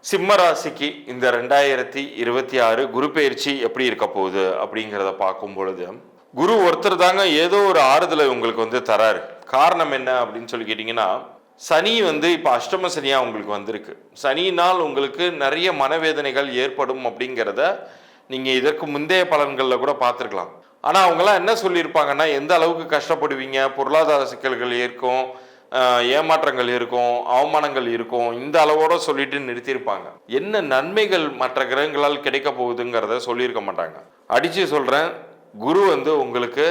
சிம்ம ராசிக்கு இந்த 2026 குரு பெயர்ச்சி எப்படி இருக்க போகுது அப்படிங்கிறத பார்க்கும் பொழுது, குரு ஒருத்தர் தாங்க ஏதோ ஒரு ஆறுதலை உங்களுக்கு தராரு. காரணம் என்ன அப்படின்னு சொல்லி கேட்டிங்கன்னா, சனி இப்போ அஷ்டம சனியா உங்களுக்கு வந்திருக்கு. சனியினால் உங்களுக்கு நிறைய மனவேதனைகள் ஏற்படும் அப்படிங்கிறத நீங்கள் இதற்கு முந்தைய பலன்களில் கூட பார்த்துருக்கலாம். ஆனால் அவங்களாம் என்ன சொல்லியிருப்பாங்கன்னா, எந்த அளவுக்கு கஷ்டப்படுவீங்க, பொருளாதார சிக்கல்கள் இருக்கும், ஏமாற்றங்கள் இருக்கும், அவமானங்கள் இருக்கும், இந்த அளவோட சொல்லிட்டு நிறுத்தியிருப்பாங்க. என்ன நன்மைகள் மற்ற கிரகங்களால் கிடைக்க போகுதுங்கிறத சொல்லியிருக்க மாட்டாங்க. அடிச்சு சொல்றேன், குரு உங்களுக்கு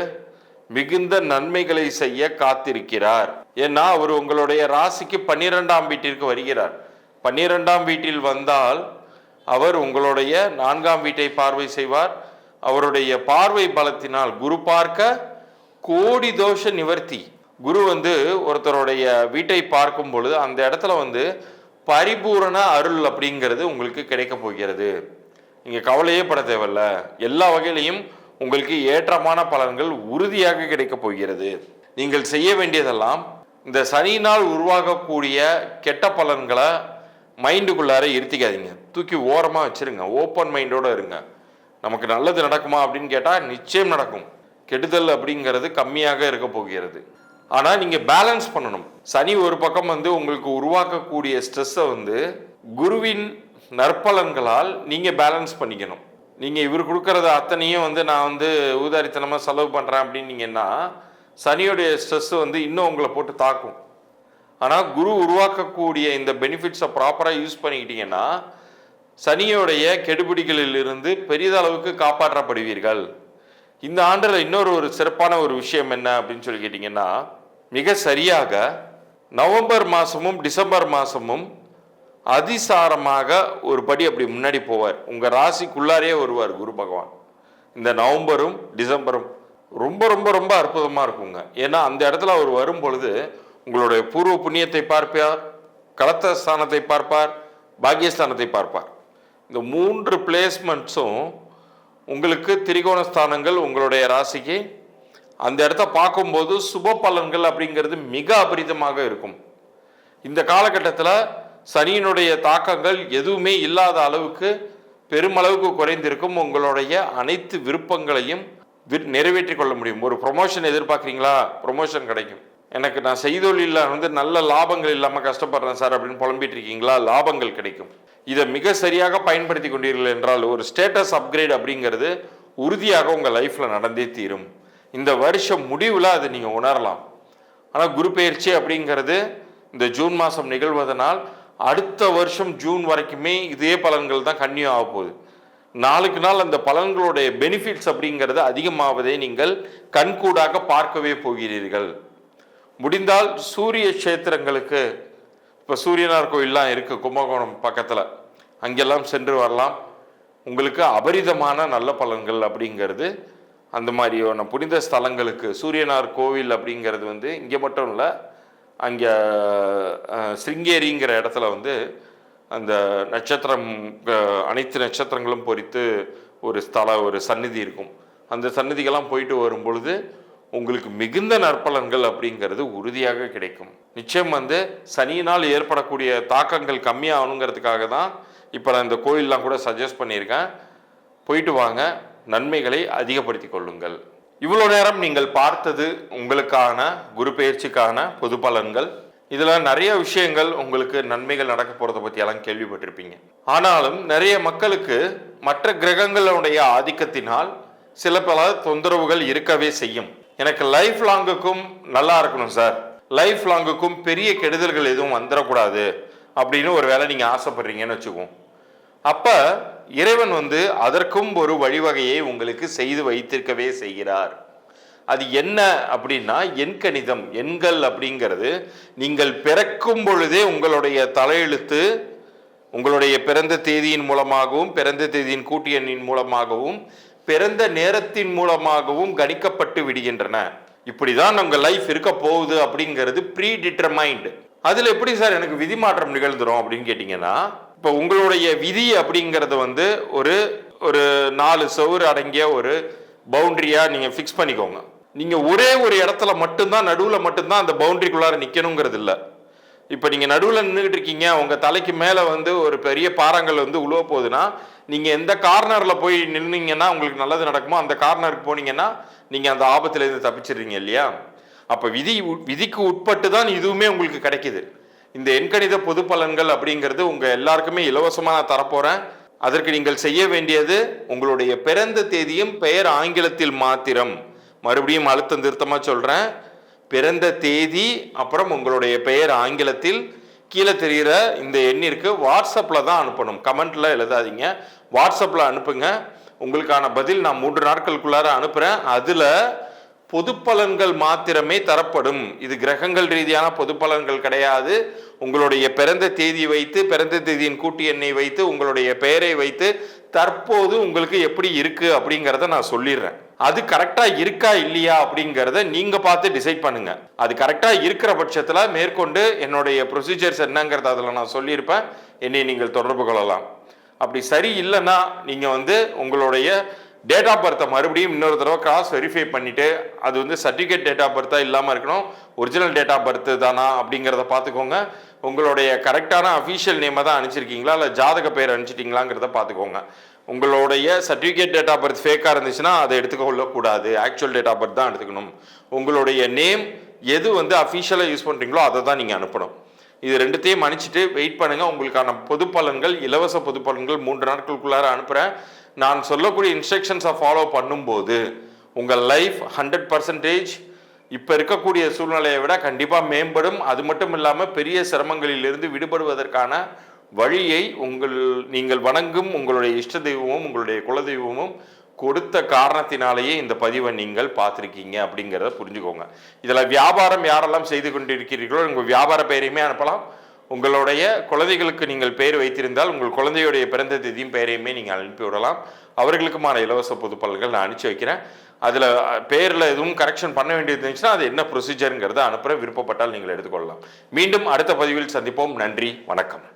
மிகுந்த நன்மைகளை செய்ய காத்திருக்கிறார். ஏன்னா அவர் உங்களுடைய ராசிக்கு 12ஆம் வீட்டிற்கு வருகிறார். 12ஆம் வீட்டில் வந்தால் அவர் உங்களுடைய 4ஆம் வீட்டை பார்வை செய்வார். அவருடைய பார்வை பலத்தினால் குரு பார்க்க கோடி தோஷ நிவர்த்தி. குரு ஒருத்தருடைய வீட்டை பார்க்கும் பொழுது அந்த இடத்துல பரிபூரண அருள் அப்படிங்கிறது உங்களுக்கு கிடைக்க போகிறது. நீங்க கவலையே பட தேவையில்ல. எல்லா வகையிலையும் உங்களுக்கு ஏற்றமான பலன்கள் உறுதியாக கிடைக்க போகிறது. நீங்கள் செய்ய வேண்டியதெல்லாம், இந்த சனியினால் உருவாகக்கூடிய கெட்ட பலன்களை மைண்டுக்குள்ளார இருத்திக்காதீங்க, தூக்கி ஓரமாக வச்சிருங்க. ஓப்பன் மைண்டோட இருங்க. நமக்கு நல்லது நடக்குமா அப்படின்னு கேட்டால் நிச்சயம் நடக்கும். கெடுதல் அப்படிங்கிறது கம்மியாக இருக்க போகிறது. ஆனால் நீங்கள் பேலன்ஸ் பண்ணணும். சனி ஒரு பக்கம் உங்களுக்கு உருவாக்கக்கூடிய ஸ்ட்ரெஸ்ஸை குருவின் நற்பலன்களால் நீங்கள் பேலன்ஸ் பண்ணிக்கணும். நீங்கள் இவர் கொடுக்கறத அத்தனையும் நான் ஊதாரித்தனமாக செலவு பண்ணுறேன் அப்படின்னீங்கன்னா சனியோடைய ஸ்ட்ரெஸ் இன்னும் உங்களை போட்டு தாக்கும். ஆனால் குரு உருவாக்கக்கூடிய இந்த பெனிஃபிட்ஸை ப்ராப்பராக யூஸ் பண்ணிக்கிட்டீங்கன்னா சனியோடைய கெடுபிடிகளிலிருந்து பெரிதளவுக்கு காப்பாற்றப்படுவீர்கள். இந்த ஆண்டில் இன்னொரு சிறப்பான ஒரு விஷயம் என்ன அப்படின்னு சொல்லி கேட்டிங்கன்னா, மிக சரியாக நவம்பர் மாதமும் டிசம்பர் மாதமும் அதிசாரமாக ஒரு படி அப்படி முன்னாடி போவார். உங்கள் ராசிக்குள்ளாரே வருவார் குரு பகவான். இந்த நவம்பரும் டிசம்பரும் ரொம்ப ரொம்ப ரொம்ப அற்புதமாக இருக்குங்க. ஏன்னா அந்த இடத்துல அவர் வரும் பொழுது உங்களுடைய பூர்வ புண்ணியத்தை பார்ப்பார், கலத்த ஸ்தானத்தை பார்ப்பார், பாக்கியஸ்தானத்தை பார்ப்பார். இந்த 3 பிளேஸ்மெண்ட்ஸும் உங்களுக்கு திரிகோண ஸ்தானங்கள் உங்களுடைய ராசிக்கு. அந்த இடத்த பார்க்கும்போது சுப பலன்கள் அப்படிங்கிறது மிக அபரிதமாக இருக்கும். இந்த காலகட்டத்தில் சனியினுடைய தாக்கங்கள் எதுவுமே இல்லாத அளவுக்கு பெருமளவுக்கு குறைந்திருக்கும். உங்களுடைய அனைத்து விருப்பங்களையும் நிறைவேற்றி கொள்ள முடியும். ஒரு ப்ரொமோஷன் எதிர்பார்க்குறீங்களா, ப்ரொமோஷன் கிடைக்கும். நான் செய்தொழிலில் நல்ல லாபங்கள் இல்லாமல் கஷ்டப்படுறேன் சார் அப்படின்னு புலம்பிட்டு இருக்கீங்களா, லாபங்கள் கிடைக்கும். இதை மிக சரியாக பயன்படுத்தி கொண்டீர்கள் என்றால் ஒரு ஸ்டேட்டஸ் அப்கிரேட் அப்படிங்கிறது உறுதியாக உங்கள் லைஃப்பில் நடந்தே தீரும். இந்த வருஷம் முடிவில் அதை நீங்கள் உணரலாம். ஆனால் குரு பெயர்ச்சி அப்படிங்கிறது இந்த ஜூன் மாதம் நிகழ்வதனால் அடுத்த வருஷம் ஜூன் வரைக்குமே இதே பலன்கள் தான் கன்னியூ ஆக போகுது. நாளுக்கு நாள் அந்த பலன்களுடைய பெனிஃபிட்ஸ் அப்படிங்கிறது அதிகமாவதை நீங்கள் கண்கூடாக பார்க்கவே போகிறீர்கள். முடிந்தால் சூரிய கஷேத்திரங்களுக்கு, இப்போ சூரியனார் கோயிலெலாம் இருக்குது கும்பகோணம் பக்கத்தில், அங்கெல்லாம் சென்று வரலாம். உங்களுக்கு அபரிதமான நல்ல பலன்கள் அப்படிங்கிறது அந்த மாதிரியான புனித ஸ்தலங்களுக்கு. சூரியனார் கோவில் அப்படிங்கிறது இங்கே மட்டும் இல்லை, அங்கே சிருங்கேரிங்கிற இடத்துல அந்த நட்சத்திரம், அனைத்து நட்சத்திரங்களும் பொறித்து ஒரு சந்நிதி இருக்கும். அந்த சந்நிதிக்கெல்லாம் போயிட்டு வரும் பொழுது உங்களுக்கு மிகுந்த நற்பலன்கள் அப்படிங்கிறது உறுதியாக கிடைக்கும். நிச்சயம் சனியினால் ஏற்படக்கூடிய தாக்கங்கள் கம்மியாகணுங்கிறதுக்காக தான் இப்போ நான் இந்த கோயிலெலாம் கூட சஜஸ்ட் பண்ணியிருக்கேன். போயிட்டு வாங்க, நன்மைகளை அதிகப்படுத்தி கொள்ளுங்கள். இவ்வளோ நேரம் நீங்கள் பார்த்தது உங்களுக்கான குரு பெயர்ச்சிக்கான பொது பலன்கள். இதில் நிறைய விஷயங்கள் உங்களுக்கு நன்மைகள் நடக்க போகிறத பற்றியெல்லாம் கேள்விப்பட்டிருப்பீங்க. ஆனாலும் நிறைய மக்களுக்கு மற்ற கிரகங்களுடைய ஆதிக்கத்தினால் சில பல தொந்தரவுகள் இருக்கவே செய்யும். எனக்கு லைஃப் லாங்குக்கும் நல்லா இருக்கணும் சார், லைஃப் லாங்குக்கும் பெரிய கெடுதல்கள் எதுவும் வந்துடக்கூடாது அப்படின்னு ஒரு வேளை நீங்கள் ஆசைப்படுறீங்கன்னு வச்சுக்குவோம். அப்போ இறைவன் அதற்கும் ஒரு வழிவகையை உங்களுக்கு செய்து வைத்திருக்கவே செய்கிறார். அது என்ன அப்படின்னா எண்கணிதம். எண்கள் அப்படிங்கிறது நீங்கள் பிறக்கும் பொழுதே உங்களுடைய தலையெழுத்து உங்களுடைய பிறந்த தேதியின் மூலமாகவும், பிறந்த தேதியின் கூட்டு எண்ணின் மூலமாகவும், பிறந்த நேரத்தின் மூலமாகவும் கணிக்கப்பட்டு விடுகின்றன. இப்படிதான் உங்க லைஃப் இருக்க போகுது அப்படிங்கிறது ப்ரீ டிட்டர்மைண்ட். அதுல எப்படி சார் எனக்கு விதி மாற்றம் நிகழ்ந்துரும் அப்படின்னு கேட்டீங்கன்னா, இப்போ உங்களுடைய விதி அப்படிங்கிறது ஒரு 4 சவுறு அடங்கிய ஒரு பவுண்டரியா நீங்க ஃபிக்ஸ் பண்ணிக்கோங்க. நீங்க ஒரே ஒரு இடத்துல மட்டும்தான், நடுவில் மட்டும்தான் அந்த பவுண்டரிக்குள்ளார நிக்கணுங்கிறது இல்லை. இப்போ நீங்கள் நடுவில் நின்றுக்கிட்டு இருக்கீங்க, உங்கள் தலைக்கு மேலே வந்து ஒரு பெரிய பாறாங்கல் வந்து உழுவ போகுதுன்னா, நீங்கள் எந்த கார்னரில் போய் நின்னீங்கன்னா உங்களுக்கு நல்லது நடக்குமோ அந்த கார்னருக்கு போனீங்கன்னா நீங்கள் அந்த ஆபத்துலேருந்து தப்பிச்சிடுறீங்க இல்லையா? அப்போ விதிக்கு உட்பட்டு தான் இதுவுமே உங்களுக்கு கிடைக்குது. இந்த எண்கணித பொது பலன்கள் அப்படிங்கிறது உங்கள் எல்லாருக்குமே இலவசமாக நான் தரப்போகிறேன். அதற்கு நீங்கள் செய்ய வேண்டியது உங்களுடைய பிறந்த தேதியும் பெயர் ஆங்கிலத்தில் மாத்திரம். மறுபடியும் அழுத்தம் திருத்தமாக சொல்கிறேன். பிறந்த தேதி அப்புறம் உங்களுடைய பெயர் ஆங்கிலத்தில் கீழே தெரிகிற இந்த எண்ணிற்கு வாட்ஸ்அப்பில் தான் அனுப்பணும். கமெண்ட்டில் எழுதாதீங்க, வாட்ஸ்அப்பில் அனுப்புங்க. உங்களுக்கான பதில் நான் 3 நாட்களுக்குள்ளார அனுப்புகிறேன். அதில் பொது பலன்கள் மாத்திரமே தரப்படும். இது கிரகங்கள் ரீதியான பொது பலன்கள் கிடையாது. உங்களுடைய பிறந்த தேதி வைத்து, பிறந்த தேதியின் கூட்டு எண்ணை வைத்து, உங்களுடைய பெயரை வைத்து தற்போது உங்களுக்கு எப்படி இருக்கு அப்படிங்கிறத நான் சொல்லிடுறேன். அது கரெக்டா இருக்கா இல்லையா அப்படிங்கிறத நீங்க பார்த்து டிசைட் பண்ணுங்க. அது கரெக்டா இருக்கிற பட்சத்தில் மேற்கொண்டு என்னுடைய ப்ரொசீஜர்ஸ் என்னங்கிறத அதில் நான் சொல்லியிருப்பேன். என்னை நீங்கள் தொடர்பு கொள்ளலாம். அப்படி சரி இல்லைன்னா நீங்க வந்து உங்களுடைய டேட் ஆஃப் பர்த்தை மறுபடியும் இன்னொரு தடவை கிராஸ் வெரிஃபை பண்ணிட்டு, அது வந்து சர்டிஃபிகேட் டேட் ஆஃப் பர்த்தா இல்லாமல் இருக்கணும், ஒரிஜினல் டேட் ஆஃப் பர்த் தானா அப்படிங்கிறத பார்த்துக்கோங்க. உங்களுடைய கரெக்டான அஃபீஷியல் நேமை தான் அனுப்பிச்சிருக்கீங்களா இல்லை ஜாதக பெயர் அனுப்பிச்சிட்டிங்களாங்கிறத பார்த்துக்கோங்க. உங்களுடைய சர்டிஃபிகேட் டேட் ஆஃப் பர்த் ஃபேக்காக இருந்துச்சுன்னா அதை எடுத்துக்கொள்ளக்கூடாது, ஆக்சுவல் டேட் ஆஃப் பர்த் தான் எடுத்துக்கணும். உங்களுடைய நேம் எது வந்து அஃபீஷியலாக யூஸ் பண்ணுறீங்களோ அதை தான் நீங்கள் அனுப்பணும். இது ரெண்டுத்தையும் அனுப்பிச்சிட்டு வெயிட் பண்ணுங்கள். உங்களுக்கான பொது பலன்கள், இலவச பொது பலன்கள் 3 நாட்களுக்குள்ளார அனுப்புகிறேன். நான் சொல்லக்கூடிய இன்ஸ்ட்ரக்ஷன்ஸை ஃபாலோ பண்ணும்போது உங்கள் லைஃப் 100% இப்போ இருக்கக்கூடிய சூழ்நிலையை விட கண்டிப்பாக மேம்படும். அது மட்டும் இல்லாமல் பெரிய சிரமங்களிலிருந்து விடுபடுவதற்கான வழியை நீங்கள் வணங்கும் உங்களுடைய இஷ்ட தெய்வமும் உங்களுடைய குலதெய்வமும் கொடுத்த காரணத்தினாலேயே இந்த பதிவை நீங்கள் பார்த்துருக்கீங்க அப்படிங்கிறத புரிஞ்சுக்கோங்க. இதில் வியாபாரம் யாரெல்லாம் செய்து கொண்டிருக்கிறீர்களோ உங்கள் வியாபார பெயரையுமே அனுப்பலாம். உங்களுடைய குழந்தைகளுக்கு நீங்கள் பெயர் வைத்திருந்தால் உங்கள் குழந்தையுடைய பிறந்த தேதியும் பெயரையுமே நீங்கள் அனுப்பி விடலாம். அவர்களுக்குமான இலவச பொது பலன்கள் நான் அனுப்பிச்சி வைக்கிறேன். அதில் பேரில் எதுவும் கரெக்ஷன் பண்ண வேண்டியது இருந்துச்சுன்னா அது என்ன ப்ரொசீஜருங்கிறத அனுப்புகிற, விருப்பப்பட்டால் நீங்கள் எடுத்துக்கொள்ளலாம். மீண்டும் அடுத்த பதிவில் சந்திப்போம். நன்றி, வணக்கம்.